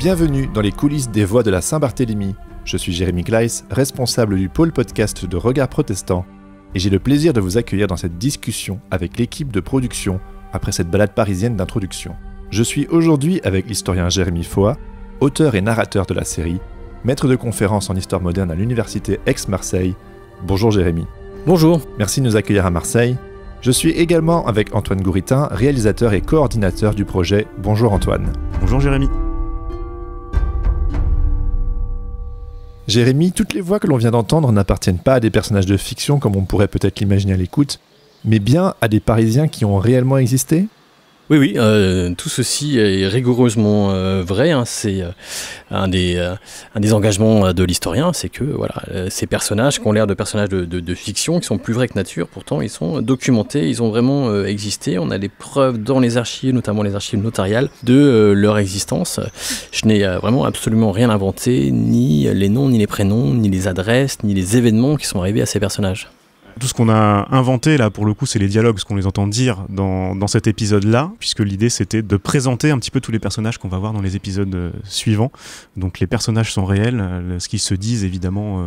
Bienvenue dans les coulisses des voix de la Saint-Barthélemy. Je suis Jérémy Kleiss, responsable du pôle podcast de Regard Protestant, et j'ai le plaisir de vous accueillir dans cette discussion avec l'équipe de production après cette balade parisienne d'introduction. Je suis aujourd'hui avec l'historien Jérémy Foa, auteur et narrateur de la série, maître de conférences en histoire moderne à l'université Aix-Marseille. Bonjour Jérémy. Bonjour. Merci de nous accueillir à Marseille. Je suis également avec Antoine Gouritin, réalisateur et coordinateur du projet. Bonjour Antoine. Bonjour Jérémy. Jérémy, toutes les voix que l'on vient d'entendre n'appartiennent pas à des personnages de fiction comme on pourrait peut-être l'imaginer à l'écoute, mais bien à des Parisiens qui ont réellement existé ? Oui, tout ceci est rigoureusement vrai. C'est un des engagements de l'historien, c'est que ces personnages qui ont l'air de personnages de fiction, qui sont plus vrais que nature, pourtant ils sont documentés, ils ont vraiment existé. On a des preuves dans les archives, notamment les archives notariales, de leur existence. Je n'ai vraiment absolument rien inventé, ni les noms, ni les prénoms, ni les adresses, ni les événements qui sont arrivés à ces personnages. Tout ce qu'on a inventé, là, pour le coup, c'est les dialogues, ce qu'on les entend dire dans cet épisode-là, puisque l'idée, c'était de présenter un petit peu tous les personnages qu'on va voir dans les épisodes suivants. Donc les personnages sont réels, ce qu'ils se disent, évidemment,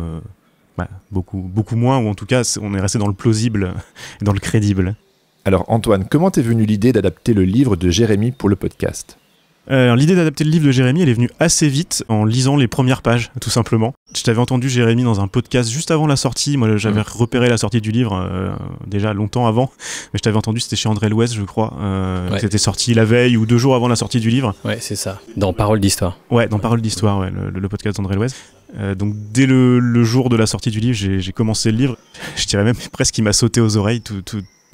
beaucoup moins, ou en tout cas, on est resté dans le plausible et dans le crédible. Alors Antoine, comment t'es venue l'idée d'adapter le livre de Jérémy pour le podcast ? L'idée d'adapter le livre de Jérémy, elle est venue assez vite en lisant les premières pages, tout simplement. Je t'avais entendu, Jérémy, dans un podcast juste avant la sortie. Moi, j'avais repéré la sortie du livre déjà longtemps avant, mais je t'avais entendu, c'était chez André Louès, je crois. C'était sorti la veille ou 2 jours avant la sortie du livre. Ouais, c'est ça. Dans Parole d'Histoire. Ouais, dans Parole d'Histoire, ouais, le podcast d'André Louès. Donc dès le jour de la sortie du livre, j'ai commencé le livre. Je dirais même presque qu'il m'a sauté aux oreilles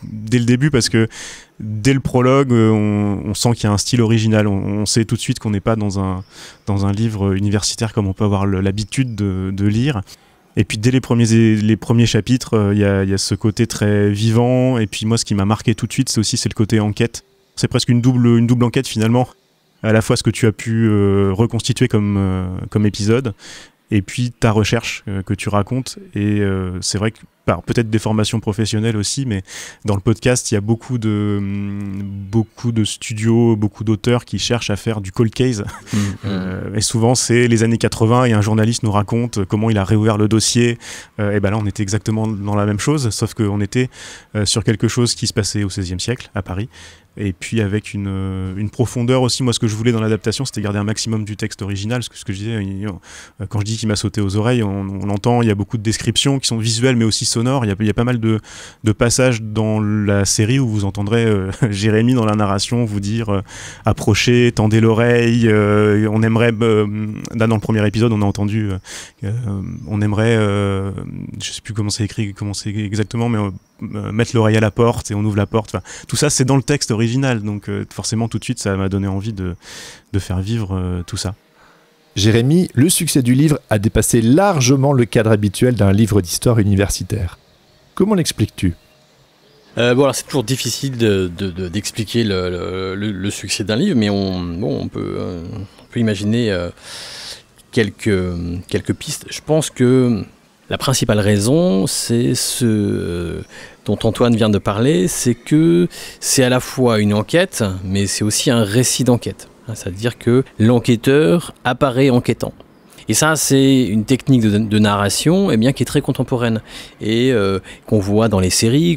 dès le début, parce que dès le prologue, on sent qu'il y a un style original. On sait tout de suite qu'on n'est pas dans un livre universitaire comme on peut avoir l'habitude de lire. Et puis dès les premiers chapitres, il y a ce côté très vivant. Et puis moi, ce qui m'a marqué tout de suite, c'est le côté enquête. C'est presque une double enquête finalement. À la fois ce que tu as pu reconstituer comme épisode, et puis ta recherche que tu racontes. Et c'est vrai que peut-être des formations professionnelles aussi, mais dans le podcast, il y a beaucoup de studios, beaucoup d'auteurs qui cherchent à faire du cold case. Et souvent, c'est les années 80 et un journaliste nous raconte comment il a réouvert le dossier. Et ben là, on était exactement dans la même chose, sauf qu'on était sur quelque chose qui se passait au XVIe siècle, à Paris. Et puis avec une profondeur aussi. Moi, ce que je voulais dans l'adaptation, c'était garder un maximum du texte original. Ce que je disais, quand je dis qu'il m'a sauté aux oreilles, on l'entend, il y a beaucoup de descriptions qui sont visuelles, mais aussi sonores. Il y a pas mal de passages dans la série où vous entendrez Jérémy dans la narration vous dire approchez, tendez l'oreille. On aimerait, là dans le premier épisode, on a entendu, on aimerait, je sais plus comment c'est écrit, comment c'est exactement, mais mettre l'oreille à la porte et on ouvre la porte. Enfin, tout ça, c'est dans le texte original. Donc forcément, tout de suite, ça m'a donné envie de faire vivre tout ça. Jérémy, le succès du livre a dépassé largement le cadre habituel d'un livre d'histoire universitaire. Comment l'expliques-tu ? Alors c'est toujours difficile d'expliquer le succès d'un livre, mais on peut imaginer quelques pistes. Je pense que la principale raison, c'est ce dont Antoine vient de parler, c'est que c'est à la fois une enquête, mais c'est aussi un récit d'enquête. C'est-à-dire que l'enquêteur apparaît enquêtant. Et ça, c'est une technique de narration qui est très contemporaine et qu'on voit dans les séries,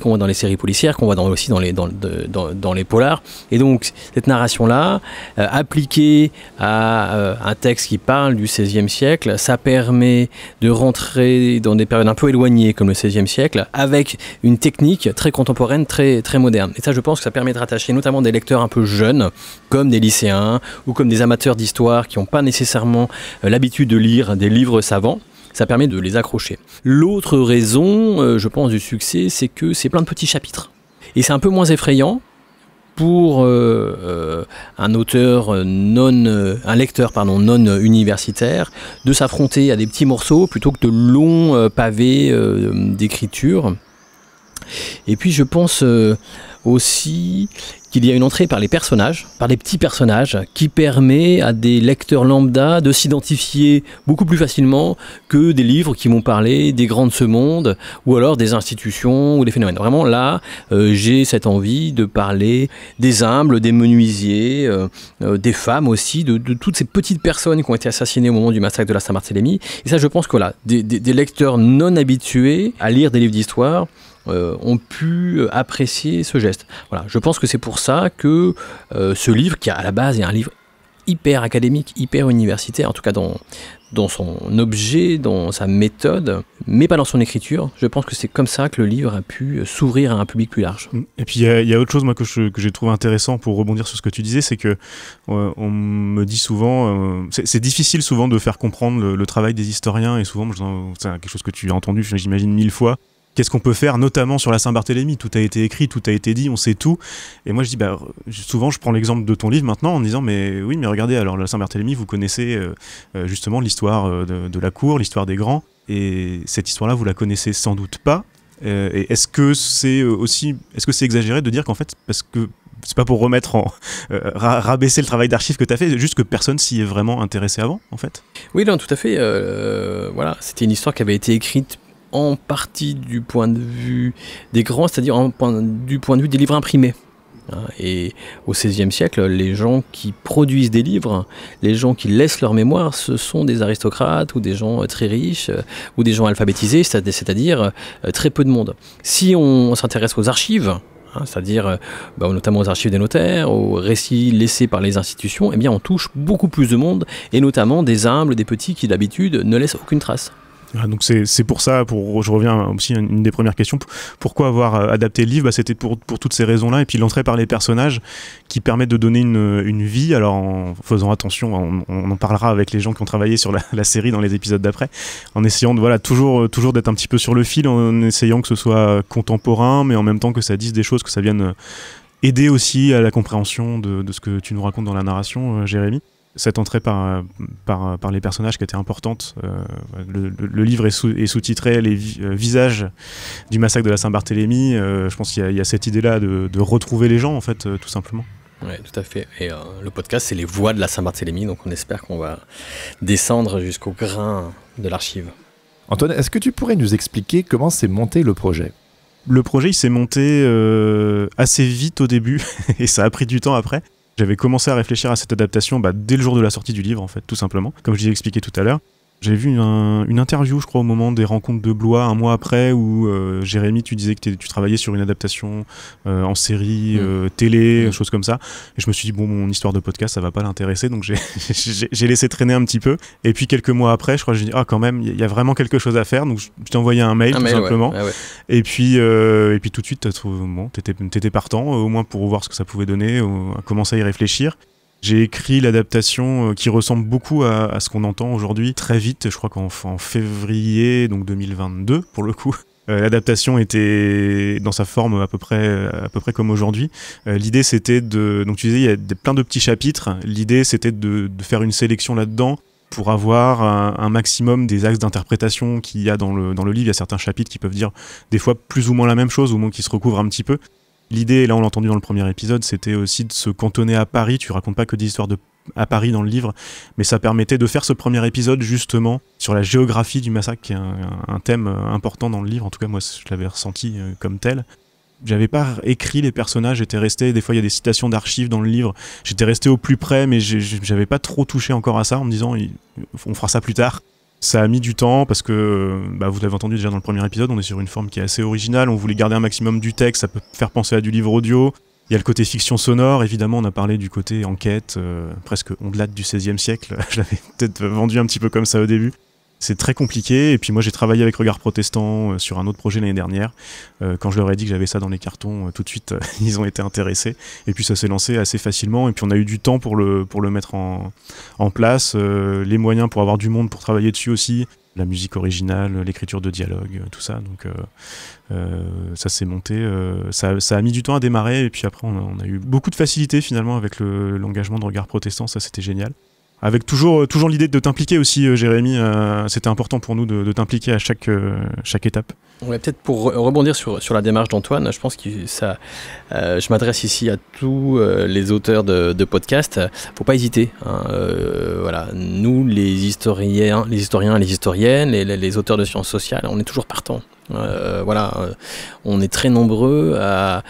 policières, qu'on voit aussi dans les polars. Et donc, cette narration-là, appliquée à un texte qui parle du XVIe siècle, ça permet de rentrer dans des périodes un peu éloignées comme le XVIe siècle, avec une technique très contemporaine, très, très moderne. Et ça, je pense que ça permet de rattacher notamment des lecteurs un peu jeunes, comme des lycéens ou comme des amateurs d'histoire qui n'ont pas nécessairement l'habitude de lire des livres savants. Ça permet de les accrocher. L'autre raison, je pense, du succès, c'est que c'est plein de petits chapitres. Et c'est un peu moins effrayant pour un lecteur non universitaire de s'affronter à des petits morceaux plutôt que de longs pavés d'écriture. Et puis je pense aussi qu'il y a une entrée par les personnages, par les petits personnages, qui permet à des lecteurs lambda de s'identifier beaucoup plus facilement que des livres qui vont parler des grands de ce monde, ou alors des institutions ou des phénomènes. Vraiment là, j'ai cette envie de parler des humbles, des menuisiers, des femmes aussi, de toutes ces petites personnes qui ont été assassinées au moment du massacre de la Saint-Barthélemy. Et ça, je pense que voilà, des lecteurs non habitués à lire des livres d'histoire ont pu apprécier ce geste. Voilà, je pense que c'est pour ça que ce livre, qui à la base est un livre hyper académique, hyper universitaire, en tout cas dans son objet, dans sa méthode, mais pas dans son écriture, je pense que c'est comme ça que le livre a pu s'ouvrir à un public plus large. Et puis il y a autre chose moi, que j'ai trouvé intéressant pour rebondir sur ce que tu disais, c'est que on me dit souvent, c'est difficile souvent de faire comprendre le travail des historiens, et souvent, c'est quelque chose que tu as entendu, j'imagine 1000 fois. Qu'est-ce qu'on peut faire, notamment sur la Saint-Barthélemy? Tout a été écrit, tout a été dit, on sait tout. Et moi, je dis, souvent, je prends l'exemple de ton livre maintenant en disant, mais oui, mais regardez, alors la Saint-Barthélemy, vous connaissez justement l'histoire de la cour, l'histoire des grands, et cette histoire-là, vous la connaissez sans doute pas. Et est-ce que c'est exagéré de dire qu'en fait, parce que c'est pas pour remettre rabaisser le travail d'archives que tu as fait, juste que personne s'y est vraiment intéressé avant, en fait? Oui, non, tout à fait. Voilà, c'était une histoire qui avait été écrite en partie du point de vue des grands, c'est-à-dire du point de vue des livres imprimés. Et au XVIe siècle, les gens qui produisent des livres, les gens qui laissent leur mémoire, ce sont des aristocrates ou des gens très riches ou des gens alphabétisés, c'est-à-dire très peu de monde. Si on s'intéresse aux archives, c'est-à-dire notamment aux archives des notaires, aux récits laissés par les institutions, eh bien on touche beaucoup plus de monde, et notamment des humbles, des petits qui d'habitude ne laissent aucune trace. Donc c'est pour ça, je reviens aussi à une des premières questions, pourquoi avoir adapté le livre? C'était pour toutes ces raisons-là, et puis l'entrée par les personnages qui permet de donner une vie, alors en faisant attention, on en parlera avec les gens qui ont travaillé sur la série dans les épisodes d'après, en essayant de toujours d'être un petit peu sur le fil, en essayant que ce soit contemporain, mais en même temps que ça dise des choses, que ça vienne aider aussi à la compréhension de ce que tu nous racontes dans la narration, Jérémy. Cette entrée par les personnages qui était importante. Le livre est sous-titré « Les visages du massacre de la Saint-Barthélemy ». Je pense qu'il y a cette idée-là de retrouver les gens, en fait, tout simplement. Oui, tout à fait. Et le podcast, c'est les voix de la Saint-Barthélemy, donc on espère qu'on va descendre jusqu'au grain de l'archive. Antoine, est-ce que tu pourrais nous expliquer comment s'est monté le projet ? Le projet, il s'est monté assez vite au début, et ça a pris du temps après. J'avais commencé à réfléchir à cette adaptation dès le jour de la sortie du livre, en fait, tout simplement, comme je l'ai expliqué tout à l'heure. J'ai vu une interview, je crois, au moment des rencontres de Blois, un mois après, où Jérémy, tu disais que tu travaillais sur une adaptation en série, télé, choses comme ça. Et je me suis dit, mon histoire de podcast, ça va pas l'intéresser, donc j'ai laissé traîner un petit peu. Et puis quelques mois après, je crois que j'ai dit, quand même, il y a vraiment quelque chose à faire. Donc je t'ai envoyé un mail, tout simplement. Ouais. Et puis tout de suite, t'étais partant, au moins pour voir ce que ça pouvait donner, à commencer à y réfléchir. J'ai écrit l'adaptation qui ressemble beaucoup à ce qu'on entend aujourd'hui très vite, je crois qu'en février donc 2022 pour le coup. L'adaptation était dans sa forme à peu près comme aujourd'hui. L'idée c'était donc tu disais il y a plein de petits chapitres, l'idée c'était de faire une sélection là-dedans pour avoir un maximum des axes d'interprétation qu'il y a dans le livre. Il y a certains chapitres qui peuvent dire des fois plus ou moins la même chose, ou au moins qui se recouvrent un petit peu. L'idée, là on l'a entendu dans le premier épisode, c'était aussi de se cantonner à Paris. Tu racontes pas que des histoires à Paris dans le livre, mais ça permettait de faire ce premier épisode justement sur la géographie du massacre, qui est un thème important dans le livre. En tout cas moi je l'avais ressenti comme tel. J'avais pas écrit les personnages, j'étais resté, des fois il y a des citations d'archives dans le livre, j'étais resté au plus près, mais j'avais pas trop touché encore à ça, en me disant on fera ça plus tard. Ça a mis du temps parce que, vous l'avez entendu déjà dans le premier épisode, on est sur une forme qui est assez originale, on voulait garder un maximum du texte, ça peut faire penser à du livre audio. Il y a le côté fiction sonore, évidemment, on a parlé du côté enquête, presque ondelade du XVIe siècle, je l'avais peut-être vendu un petit peu comme ça au début. C'est très compliqué, et puis moi j'ai travaillé avec Regard Protestant sur un autre projet l'année dernière. Quand je leur ai dit que j'avais ça dans les cartons, tout de suite ils ont été intéressés, et puis ça s'est lancé assez facilement, et puis on a eu du temps pour le mettre en place, les moyens pour avoir du monde pour travailler dessus aussi, la musique originale, l'écriture de dialogue, tout ça, donc ça s'est monté, ça a mis du temps à démarrer, et puis après on a eu beaucoup de facilité finalement avec l'engagement de Regard Protestant, ça c'était génial. avec toujours l'idée de t'impliquer aussi, Jérémy. C'était important pour nous de t'impliquer à chaque étape. Ouais, peut-être pour rebondir sur la démarche d'Antoine, je pense que je m'adresse ici à tous les auteurs de podcasts. Faut pas hésiter. Voilà, nous, les historiens, les historiennes, les auteurs de sciences sociales, on est toujours partants. On est très nombreux à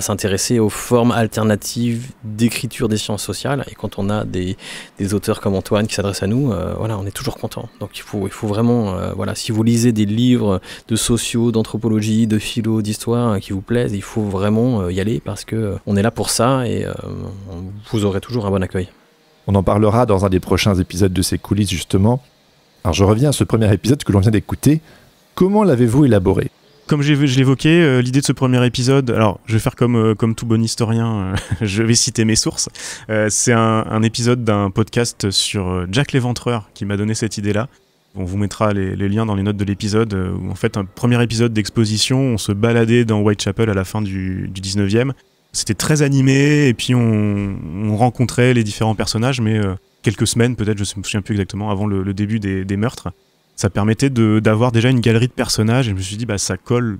s'intéresser aux formes alternatives d'écriture des sciences sociales, et quand on a des auteurs comme Antoine qui s'adressent à nous, on est toujours content. Donc il faut vraiment, si vous lisez des livres de sociaux, d'anthropologie, de philo, d'histoire qui vous plaisent, il faut vraiment y aller, parce que on est là pour ça, et vous aurez toujours un bon accueil. On en parlera dans un des prochains épisodes de ces coulisses justement. Alors je reviens à ce premier épisode que l'on vient d'écouter. Comment l'avez-vous élaboré ? Comme je l'évoquais, l'idée de ce premier épisode, alors je vais faire comme tout bon historien, je vais citer mes sources. C'est un épisode d'un podcast sur Jack l'Éventreur qui m'a donné cette idée-là. On vous mettra les liens dans les notes de l'épisode, où en fait un premier épisode d'exposition, on se baladait dans Whitechapel à la fin du 19e. C'était très animé, et puis on rencontrait les différents personnages, mais quelques semaines peut-être, je ne me souviens plus exactement, avant le début des meurtres. Ça permettait d'avoir déjà une galerie de personnages, et je me suis dit ça colle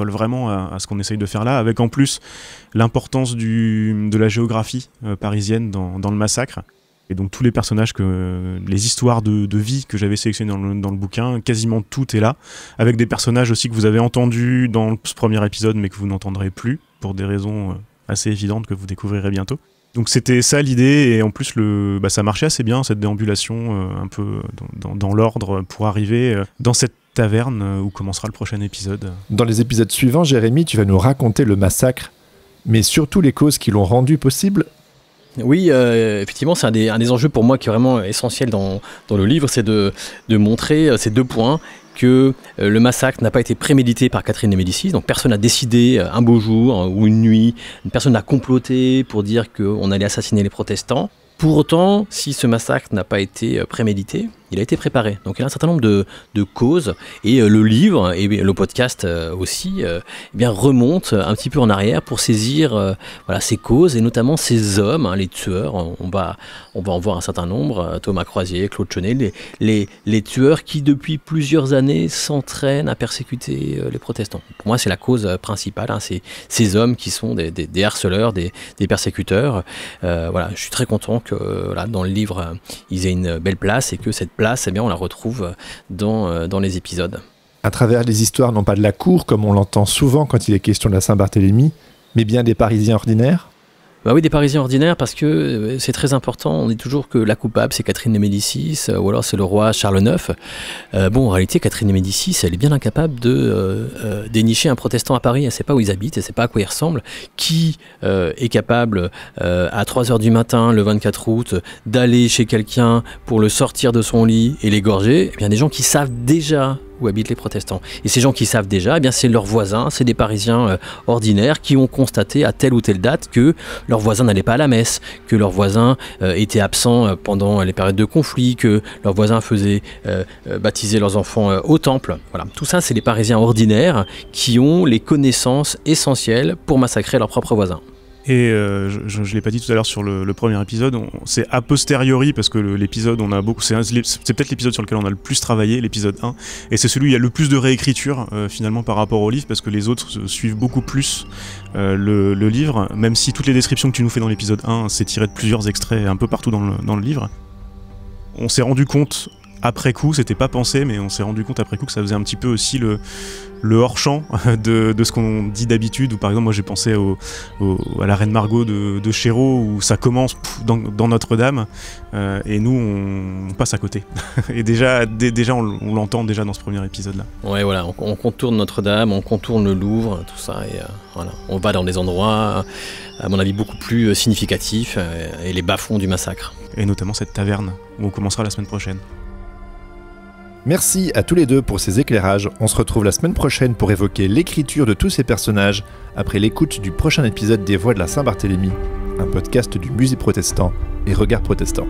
vraiment à ce qu'on essaye de faire là, avec en plus l'importance de la géographie parisienne dans le massacre. Et donc tous les personnages, les histoires de vie que j'avais sélectionnées dans le bouquin, quasiment tout est là, avec des personnages aussi que vous avez entendus dans ce premier épisode mais que vous n'entendrez plus, pour des raisons assez évidentes que vous découvrirez bientôt. Donc c'était ça l'idée, et en plus ça marchait assez bien, cette déambulation un peu dans l'ordre, pour arriver dans cette taverne où commencera le prochain épisode. Dans les épisodes suivants, Jérémy, tu vas nous raconter le massacre, mais surtout les causes qui l'ont rendu possible. Oui, effectivement, c'est un des enjeux pour moi qui est vraiment essentiel dans le livre, c'est de montrer ces 2 points. Que le massacre n'a pas été prémédité par Catherine de Médicis, donc personne n'a décidé un beau jour ou une nuit, personne n'a comploté pour dire qu'on allait assassiner les protestants. Pour autant, si ce massacre n'a pas été prémédité, il a été préparé. Donc il y a un certain nombre de causes, et le livre et le podcast aussi remontent un petit peu en arrière pour saisir ces causes, et notamment ces hommes, les tueurs. On va en voir un certain nombre, Thomas Croisier, Claude Chenet, les tueurs qui depuis plusieurs années s'entraînent à persécuter les protestants. Pour moi, c'est la cause principale, c'est ces hommes qui sont des harceleurs, des persécuteurs. Je suis très content que dans le livre ils aient une belle place, et que cette place, on la retrouve dans les épisodes. À travers les histoires, non pas de la cour, comme on l'entend souvent quand il est question de la Saint-Barthélemy, mais bien des Parisiens ordinaires. Oui, des Parisiens ordinaires, parce que c'est très important. On dit toujours que la coupable, c'est Catherine de Médicis, ou alors c'est le roi Charles IX. En réalité, Catherine de Médicis, elle est bien incapable de dénicher un protestant à Paris. Elle ne sait pas où ils habitent, elle ne sait pas à quoi ils ressemblent. Qui est capable, à 3h du matin, le 24 août, d'aller chez quelqu'un pour le sortir de son lit et l'égorger ? Eh bien, des gens qui savent déjà où habitent les protestants. Et ces gens qui savent déjà, c'est leurs voisins, c'est des Parisiens ordinaires qui ont constaté à telle ou telle date que leurs voisins n'allaient pas à la messe, que leurs voisins étaient absents pendant les périodes de conflit, que leurs voisins faisaient baptiser leurs enfants au temple. Voilà. Tout ça, c'est les Parisiens ordinaires qui ont les connaissances essentielles pour massacrer leurs propres voisins. Et je ne l'ai pas dit tout à l'heure sur le premier épisode, c'est a posteriori, parce que l'épisode, c'est peut-être l'épisode sur lequel on a le plus travaillé, l'épisode 1, et c'est celui où il y a le plus de réécriture finalement par rapport au livre, parce que les autres suivent beaucoup plus le livre, même si toutes les descriptions que tu nous fais dans l'épisode 1, c'est tiré de plusieurs extraits un peu partout dans le livre. On s'est rendu compte après coup, c'était pas pensé, mais on s'est rendu compte après coup que ça faisait un petit peu aussi le hors-champ de ce qu'on dit d'habitude, ou par exemple moi j'ai pensé à la Reine Margot de Chéreau, où ça commence dans Notre-Dame, et nous on passe à côté. Et déjà on l'entend déjà dans ce premier épisode là. Ouais, voilà, on contourne Notre-Dame, on contourne le Louvre, tout ça, et on va dans des endroits à mon avis beaucoup plus significatifs, et les bas-fonds du massacre. Et notamment cette taverne où on commencera la semaine prochaine. Merci à tous les deux pour ces éclairages. On se retrouve la semaine prochaine pour évoquer l'écriture de tous ces personnages après l'écoute du prochain épisode des Voix de la Saint-Barthélemy, un podcast du Musée protestant et Regard protestant.